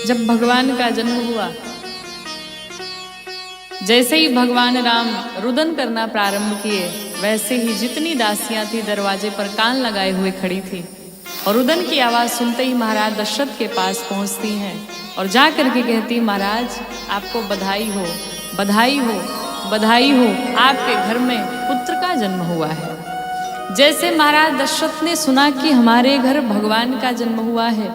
जब भगवान का जन्म हुआ, जैसे ही भगवान राम रुदन करना प्रारंभ किए, वैसे ही जितनी दासियां थी दरवाजे पर कान लगाए हुए खड़ी थी और रुदन की आवाज सुनते ही महाराज दशरथ के पास पहुंचती हैं और जा करके कहती, महाराज आपको बधाई हो, बधाई हो, बधाई हो, आपके घर में पुत्र का जन्म हुआ है। जैसे महाराज दशरथ ने सुना कि हमारे घर भगवान का जन्म हुआ है,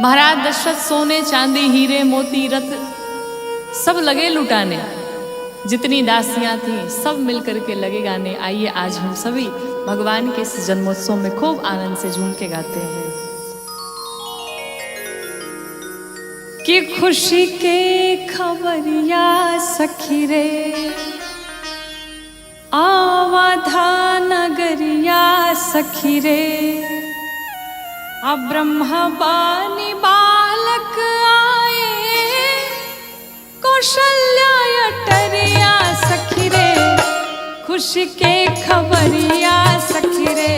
महाराज दशरथ सोने चांदी हीरे मोती रत्न सब लगे लुटाने, जितनी दासियां थी सब मिलकर के लगे गाने। आइए आज हम सभी भगवान के इस जन्मोत्सव में खूब आनंद से झूम के गाते हैं कि खुशी के खबरिया सखी रे आवाधा नगरिया सखी रे, अब ब्रह्मा बानी बालक आए कौशल्या अटरिया सखी रे, खुशी के खबरिया सखी रे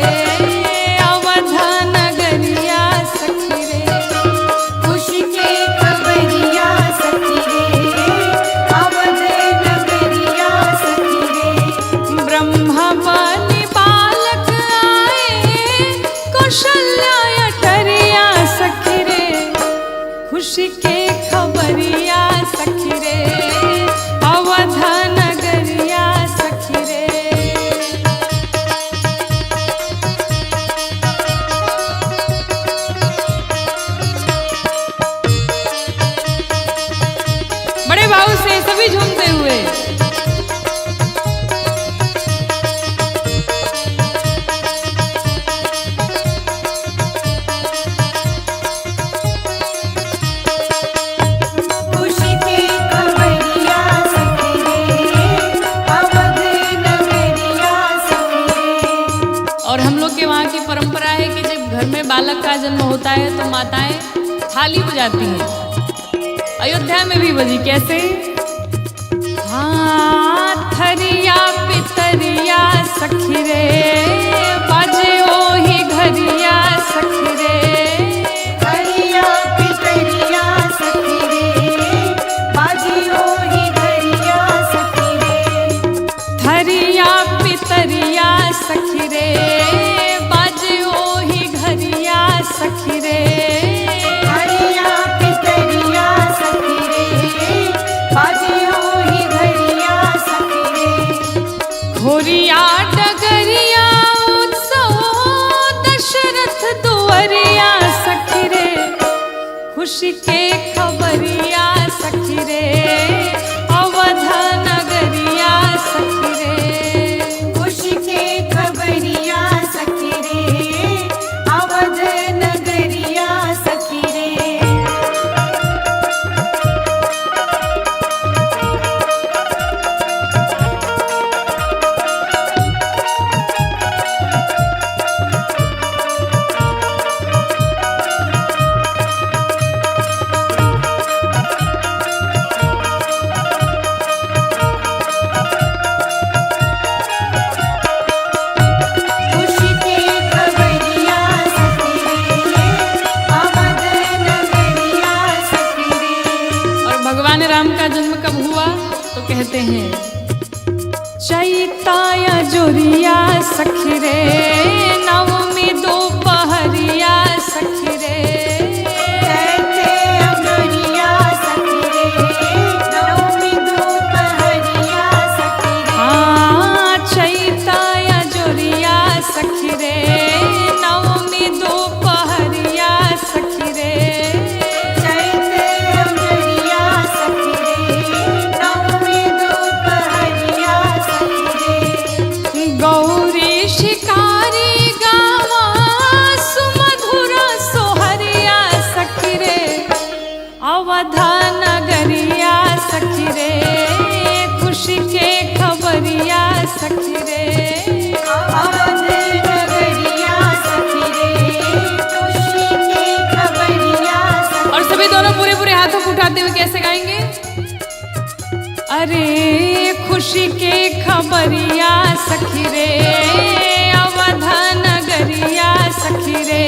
अवधा नगरिया सखी रे, खुशी के खबरिया सखी रे अवध नगरिया सखी रे, ब्रह्मा बानी बालक आए कौशल्या अटरिया सखी रे, खुशी के खबरिया सखी रे अवधा नगरिया सखी रे। बड़े भाव से सभी झूमते हुए खुशी के खबरिया सखी रे अवध नगरिया सखी रे। और हम लोग के वहाँ की परंपरा है कि जब घर में बालक का जन्म होता है तो माताएं थाली बजाती हैं। अयोध्या में भी बजी, कैसे? हाँ थरिया पितरिया सखी रे बाजे ओही घरिया सखी रे, हरिया पितरिया सखी रे बाजियो ही घरिया सखी रे, थरिया पितरिया सखी रे बाजे ओही घरिया सखी रे, हरिया पितरिया सखी रे बाजियो ही घरिया सखी रे, घोरिया डगरिया उत्सव दशरथ दुवरिया सखी रे, खुशी के खबरिया सखी रे अवधा नगरिया सखी रे, खुशी के खबरिया सखी रे अवध नगरिया सखी रे। खुशी के खबरिया सखी रे अवध नगरिया सखी रे। और भगवान राम का जन्म कब हुआ तो कहते हैं चैताया जोरिया सखी रे नवमी दोपहरिया सखी रे, कहते अमरिया सखी रे नवमी दोपहरिया सखी रे, हाँ चैताया जोरिया सखी रे नवमी दोपहरिया सखी रे, कहते अमरिया सखी रे नवमी दोपहरिया सखी रे, गौरी शिकारी गावा सुमधुर सोहरिया सखी रे अवधा नगरिया सखी रे, खुशी के खबरिया सखी रे, अवध नगरिया सखी रे खुशी के खबरिया सखी और सभी दोनों पूरे पूरे हाथों को उठाते हुए कैसे गाएंगे? अरे खुशी के खबरिया सखी रे अवधा नगरिया सखी रे,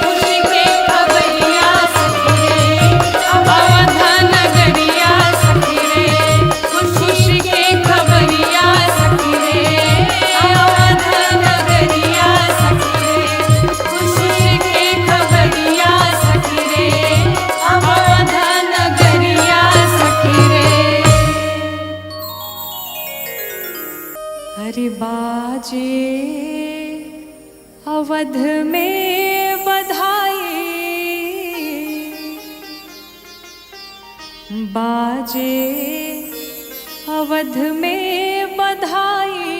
खुशी के खबरिया सखी रे बाजे अवध में बधाई, बाजे अवध में बधाई,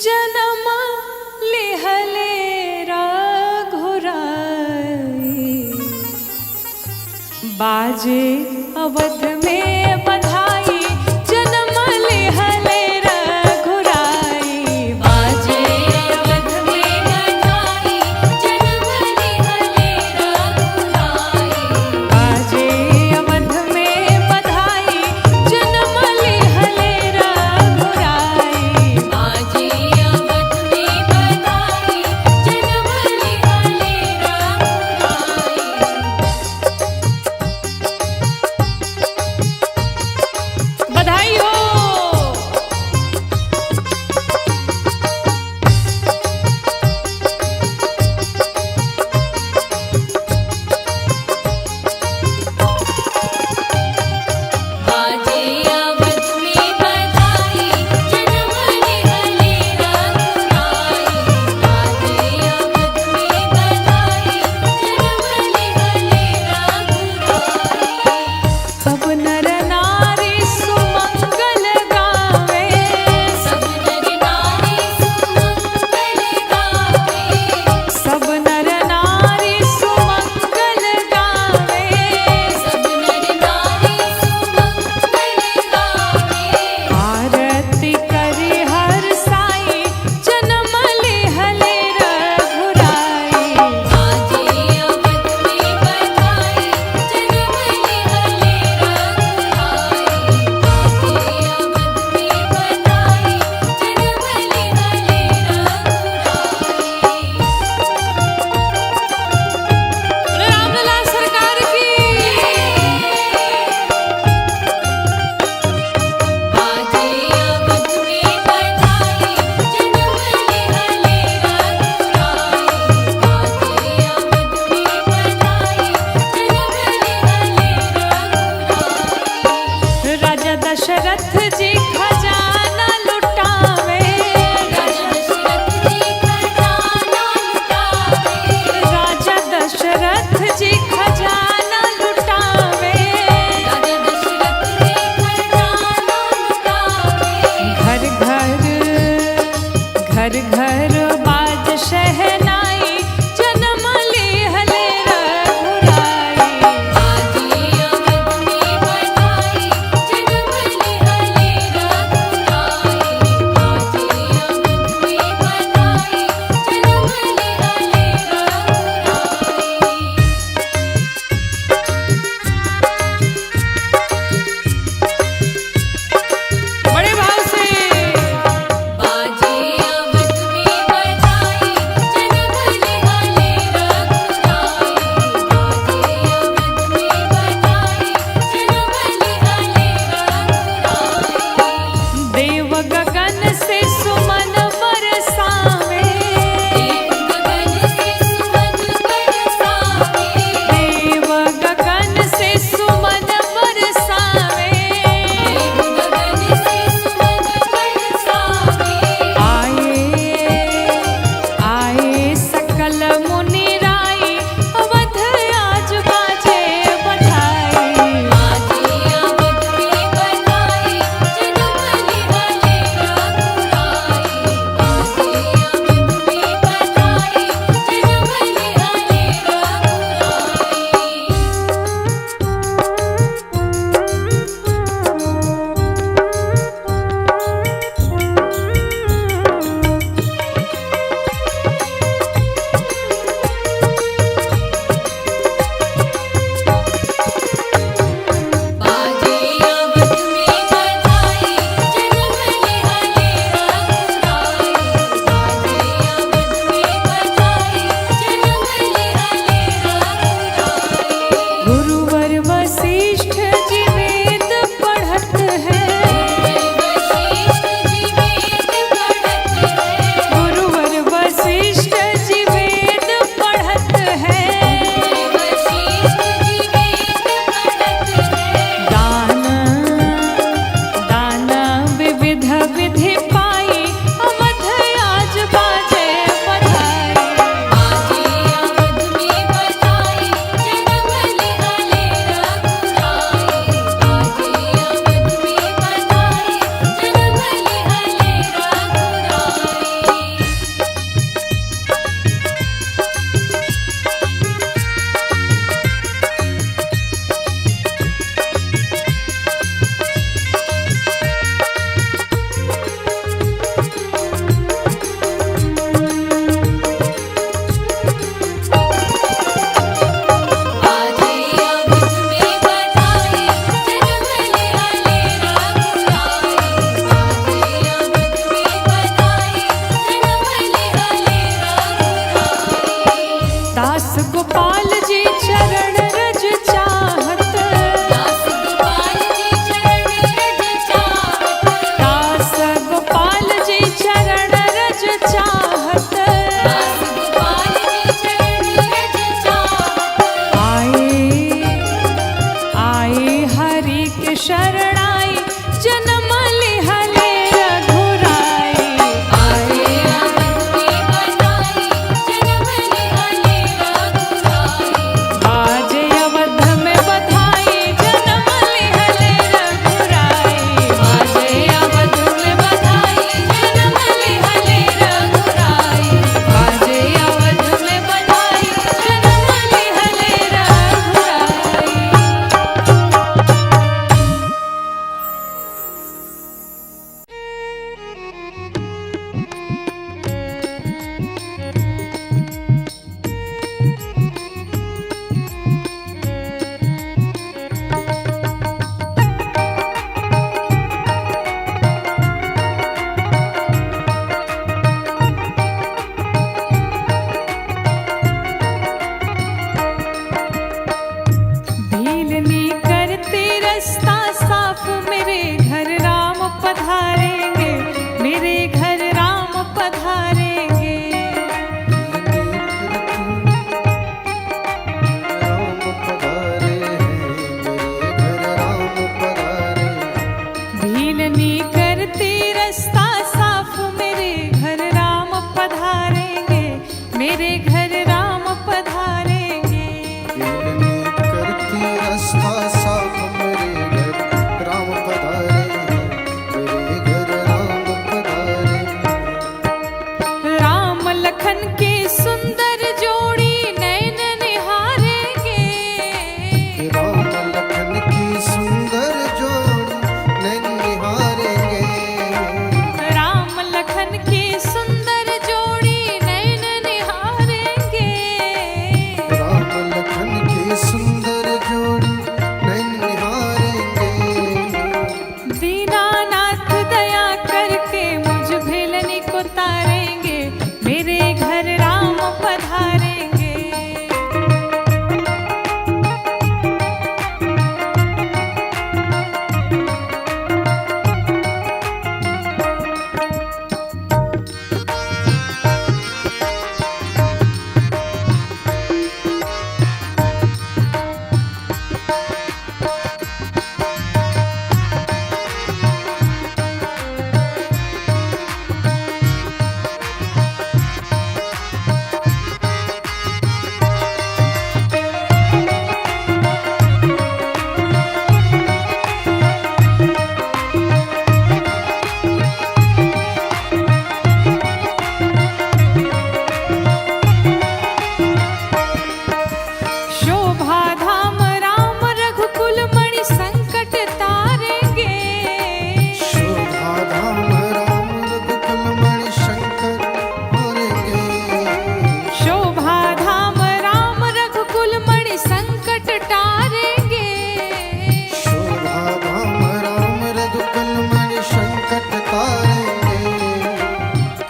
जन्म लिहले रघुराई। बाजे अवध में बधाई, जन्म लिहले रघुराई। बाजे अवध में बधाई, जन्म लिहले रघुराई। बाजे अवध में बधाई, जन्म लिहले रघुराई। बाजे अवध में बधाई, जन्म लिहले रघुराई। रास्ता साफ, मेरे घर राम पधारेंगे, मेरे घर राम पधारेंगे। राम पधारे हैं, मेरे घर राम पधारे। भील नहीं करती रास्ता साफ, मेरे घर राम पधारेंगे, मेरे घर राम पधारेंगे। बेलनी करती रास्ता साफ, मेरे घर राम पधारे हैं, मेरे घर राम पधारे। राम लखन की सुंदर जोड़ी नैन निहारेंगे, राम लखन की सुंदर जोड़ी नैन निहारेंगे। राम लखन की सुंदर जोड़ी नैन निहारेंगे। राम लखन की सुंदर जोड़ी नैन निहारेंगे। दीनानाथ दया करके मुझ भेलनी को तारेंगे, मेरे घर राम पधारेंगे। शोभा धाम राम रघुकुल मणि संकट तारेंगे, शोभा धाम राम रघुकुल मणि शंकर हारेंगे। शोभा धाम राम रघुकुल मणि संकट टारेंगे। शोभा धाम राम रघुकुल मणि संकट तारेंगे।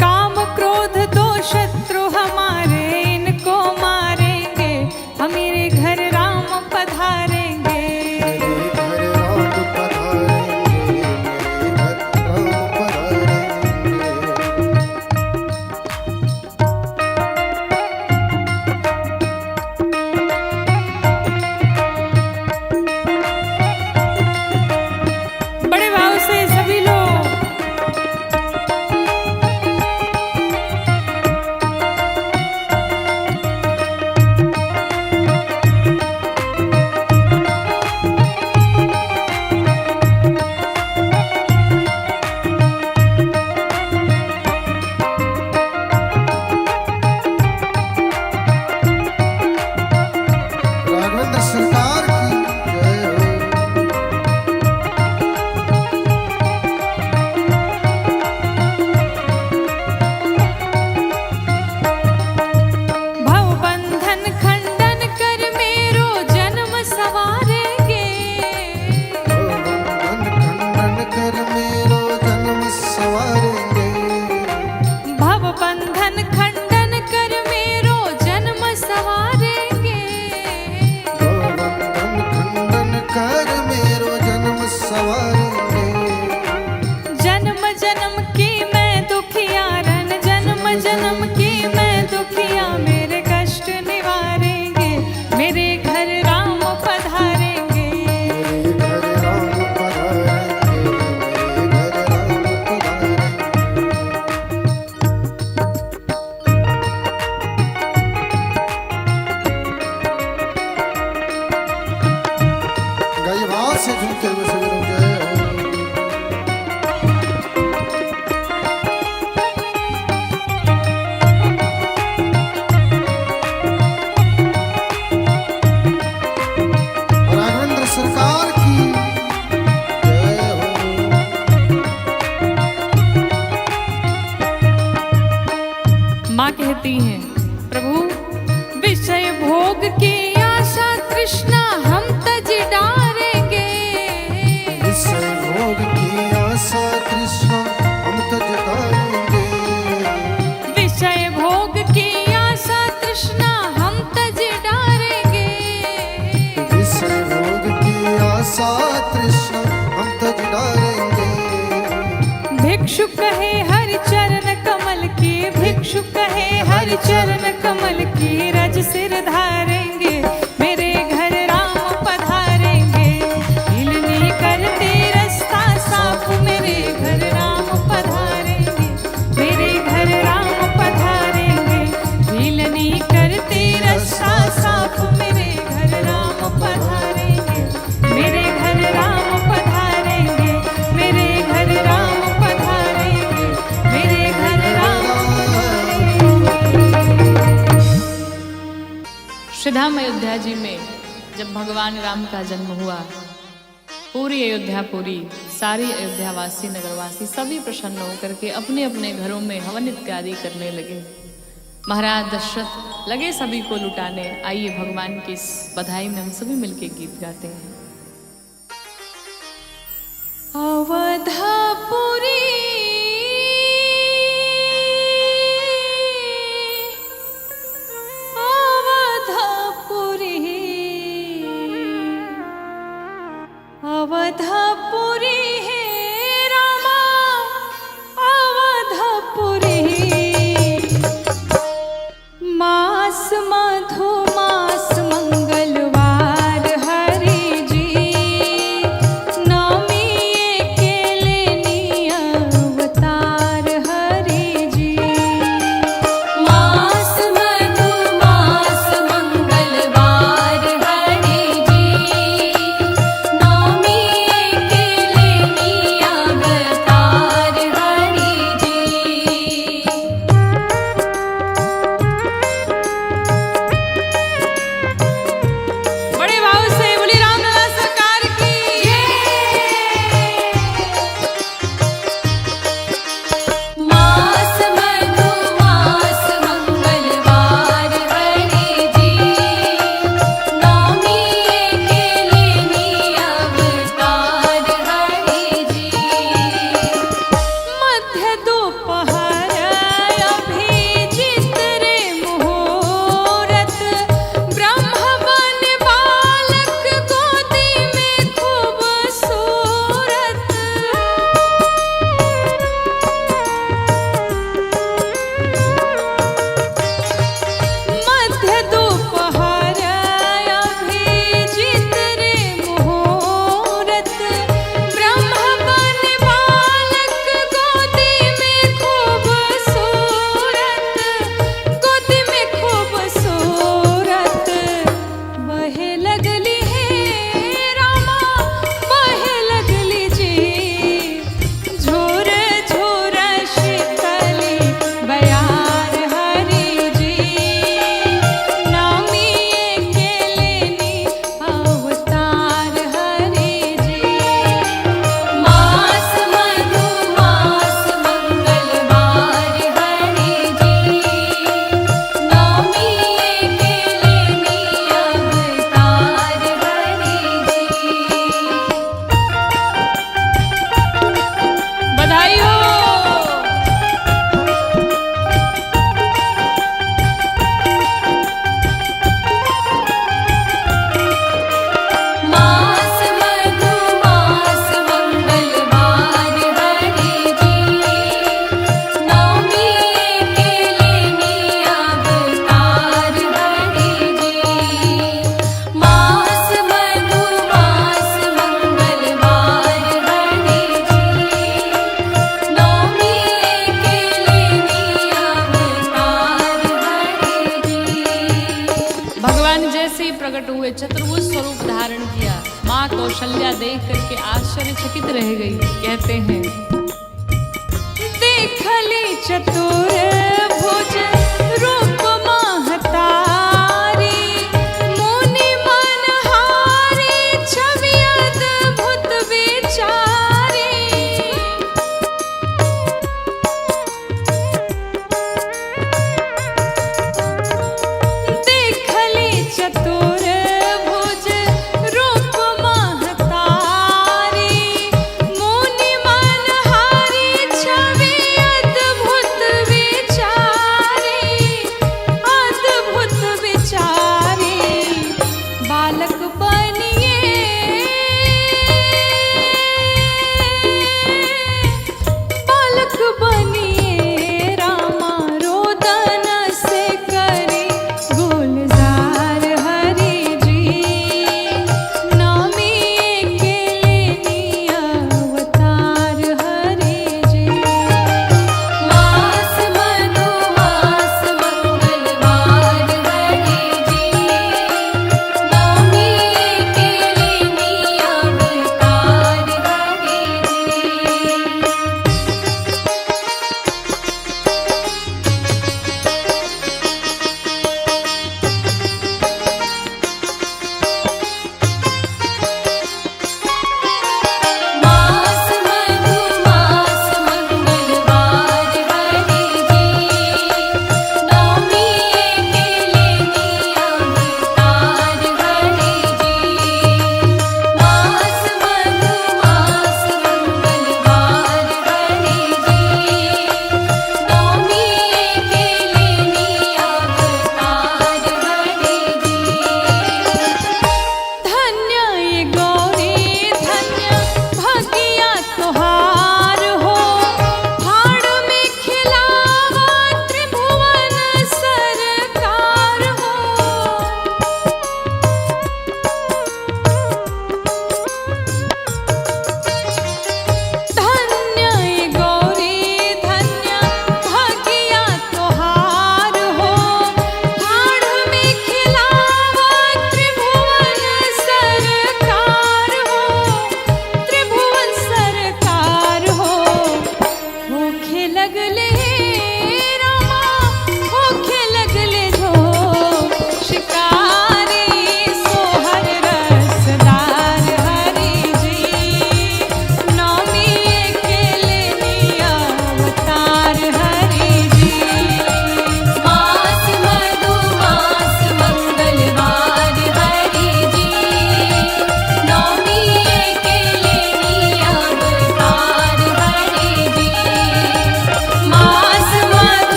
काम क्रोध दो शत्रु हमारे, इनको मारेंगे, हम मेरे घर राम पधारेंगे। मेरे घर राम पधारेंगे, मेरे घर राम पधारेंगे। बड़े भाव से सभी लोग राघवेंद्र सरकार की जय हो। भव बंधन खंडन कर मेरो जन्म सवारेंगे। बंधन खंडन कर मेरो जन्म सवारेंगे। भव बंधन खंडन कर मेरो जन्म सवारेंगे। बंधन खंडन कर मेरो जन्म सवारेंगे। जन्म जन्म की मैं दुखियारन, जन्म जन्म की मैं दुखिया, मेरे कष्ट निवारेंगे, मेरे घर राम पधारेंगे। मेरे घर राम पधारेंगे, मेरे घर राम पधारेंगे। गाइए भाव से झूमते हुए सभी लोग जय हो। राघवेंद्र सरकार की जय हो। माँ कहती हैं, प्रभु विषय भोग की आशा तृष्णा हम तज डारेंगे। भिक्षु कहे हरि चरण कमल की, भिक्षु कहे हरि चरण कमल की, रज सिर धारेंगे मेरे घर राम पधारेंगे। हिलनी करते रास्ता साफ मेरे घर राम पधारेंगे, मेरे घर राम पधारेंगे। हिलनी करते रास्ता साफ मेरे घर राम पधारेंगे, मेरे घर राम पधारेंगे, मेरे घर राम पधारेंगे, मेरे घर राम पधारेंगे। श्रीधाम अयोध्या जी में जब भगवान राम का जन्म हुआ, पूरी अयोध्यापुरी, सारी अयोध्यावासी, नगरवासी सभी प्रसन्न होकर के अपने अपने घरों में हवन इत्यादि करने लगे। महाराज दशरथ लगे सभी को लुटाने। आइए भगवान की इस बधाई में हम सभी मिलके गीत गाते हैं। अवधापुरी अवधापुरी है रामा, अवधापुरी मास मधु मास मंगलवार हरि जी, नवमी अकेले नी अवतार हरि जी। मास मधु मास मंगलवार हरि जी, नवमी अकेले नी अवतार हरि जी। बड़े भाव से बोली रामलला सरकार की मास मधु मास मंगलवार हरि जी, नवमी अकेले नी अवतार हरि जी। मध्य दोपहर अभिजित रे मुहूर्त, ब्रह्म बन बालक गोदी में खूबसूरत। मध्य दोपहर अभिजित रे मुहूर्त, ब्रह्म बन बालक गोदी में खूबसूरत, गोदी में खूबसूरत। बहे लगली है रामा, बहे लगली जी, झोर झोर शीतली बयार हरि जी, नवमी अकेले नी अवतार हरि जी। मास मधु मास मंगलवार हरि जी, नवमी अकेले नी अवतार हरि जी। बधाई हो। मास मधु मास मंगलवार हरि जी, नवमी अकेले नी अवतार हरि जी। मास मधु मास मंगलवार हरि जी, नवमी अकेले नी अवतार हरि जी। भगवान जैसे ही प्रकट हुए, चतुर्भुज स्वरूप धारण किया, माँ कौशल्या देख करके आश्चर्यचकित रह गई। कहते हैं देखली चतुर भुज रूप महतारी, मुनि मनहारी छवि अद्भुत विचारी। देखली चतुर भुज रूप महतारी, मुनि मनहारी छवि अद्भुत विचारी, अद्भुत विचारी। बालक बनिए, बालक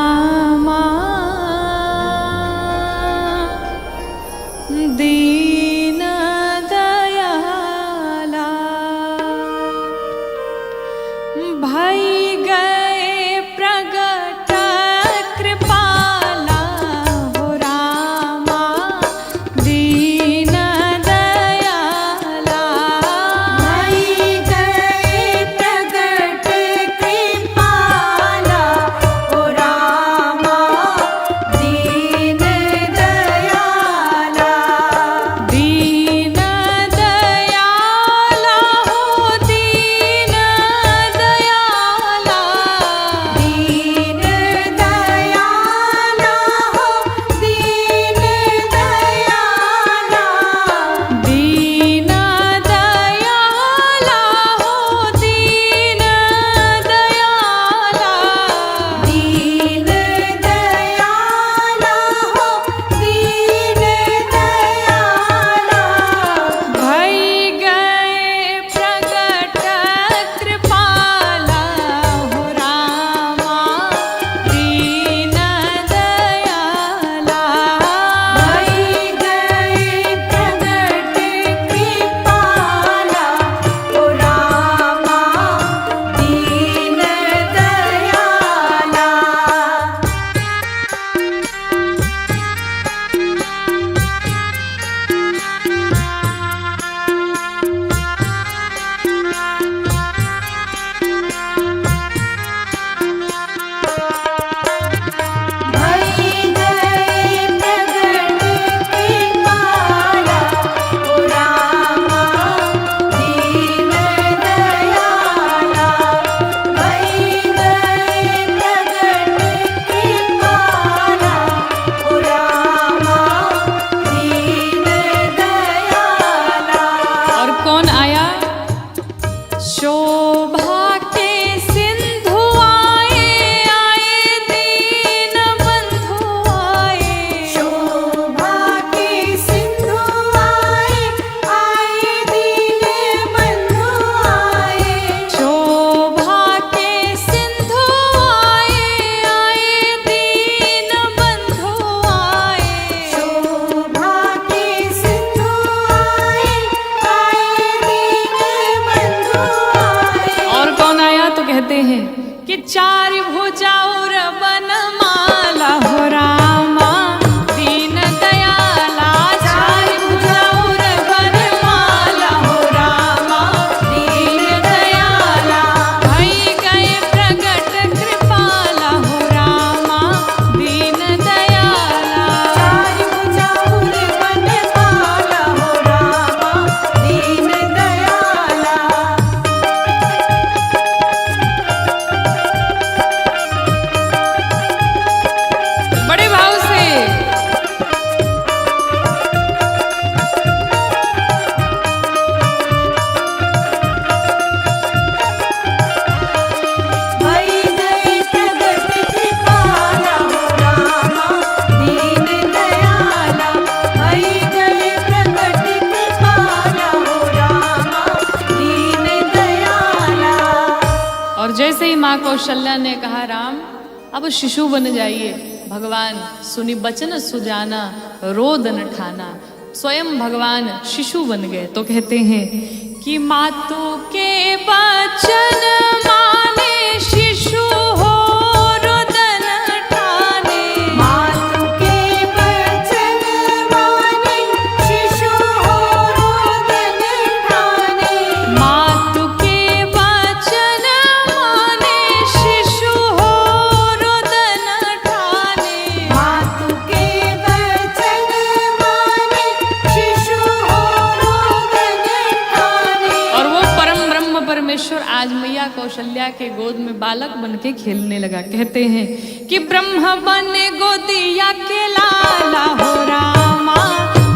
रामा दीन दयाला भई गए प्रगट कृपाला हो रामा दीन दयाला भई गए प्रगट कृपाला ओ रामा दीन दयाला। दीन दयाला हो दीन दयाला दीन दयाला हो दीन दयाला। दीन दयाला हो दीन दयाला दीन दयाला हो दीन दयाला। भई गए प्रगट कृपाला हो रामा दीन दयाला भई गए प्रगट कृपाला ओ रामा दीन दयाला। भई गए प्रगट कृपाला ओ रामा दीन दयाला। भई गए प्रगट कृपाला ओ रामा दीन दयाला। और कौन आया शोभा के सिंधु आए आए दीन बंधु आए शोभा के सिंधु आए आए दीन बंधु आए। शोभा के सिंधु आए आए दीन बंधु आए शोभा के सिंधु आए आए दीन बंधु आए। और कौन आया तो कहते हैं कि चार भुजा और बनमाला हो रामा दीन दयाला चार भुजा और बनमाला हो रामा दीन दयाला भई गए प्रगट कृपाला हो रामा दीन दयाला चार भुजा और बनमाला हो रामा दीन दयाला। बड़े भाव से भई गए प्रगट कृपाला हो रामा दीन दयाला। भई गए प्रगट कृपाला हो रामा दीन दयाला। और जैसे ही माँ कौशल्या ने कहा राम अब शिशु बन जाइए, भगवान सुनी बचन सुजाना रोद न ठाना, स्वयं भगवान शिशु बन गए। तो कहते हैं कि मातु के बचन माने शिशु हो रोदन ठाने। मातु के बचन माने शिशु हो रोदन ठाने। मातु के वचन माने शिशु हो रोदन ठाने। मातु के बचन माने शिशु हो रोदन ठाने। और वो परम ब्रह्म परमेश्वर आज मैया कौशल्या के गोद में बालक बन के खेलने लगा। कहते हैं कि ब्रह्म बन गोदिया के लाला हो रामा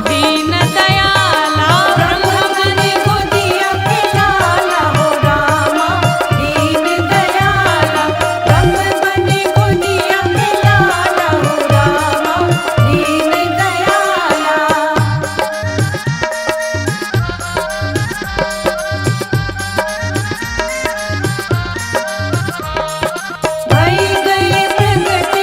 दीन दयाला ब्रह्म बन गोदिया के लाला हो रामा दीन दयाला। ब्रह्म बने गोदिया के लाला हो रामा दीन दयाला। भई गए प्रगट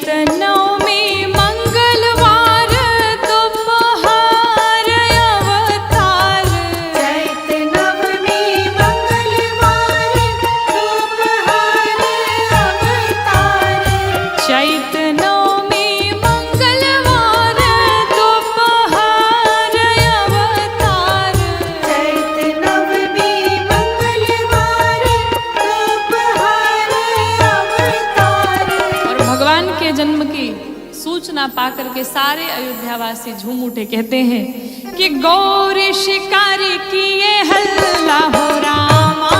चैत नवमी मंगलवार दोपहर अवतार। चैत नवमी मंगलवार दोपहर अवतार। चैत नवमी मंगलवार दोपहर अवतार। चैत नवमी मंगलवार दोपहर अवतार। और भगवान के जन्म की सूचना पाकर के सारे अयोध्यावासी झूम उठे, कहते हैं कि गौरी शिकारी किए हल्ला हो रामा।